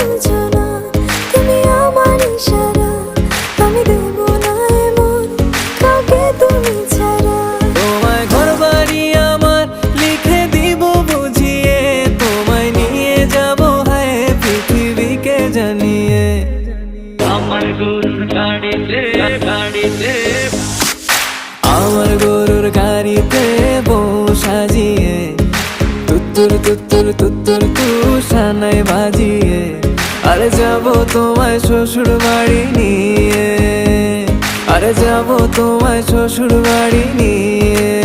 বুঝো না, তুমি আমার ইশারা, আমি দেব না এমন কাউকে তুমি ছাড়া। তোমায় ঘরবাড়ি আমার লিখে দিব বুঝিয়ে, তোমায় নিয়ে যাব হায় পৃথিবীকে জানিয়ে। আমার গরুর গাড়িতে গাড়িতে আমার গরুর গাড়িতে বউ সাজিয়ে, তুত্তুর তুত্তুর তুত্তুর তুষানায় বাজিয়ে, আরে যাব তোমায় শ্বশুর বাড়ি নিয়ে, আরে যাব তোমায় শ্বশুর বাড়ি নিয়ে।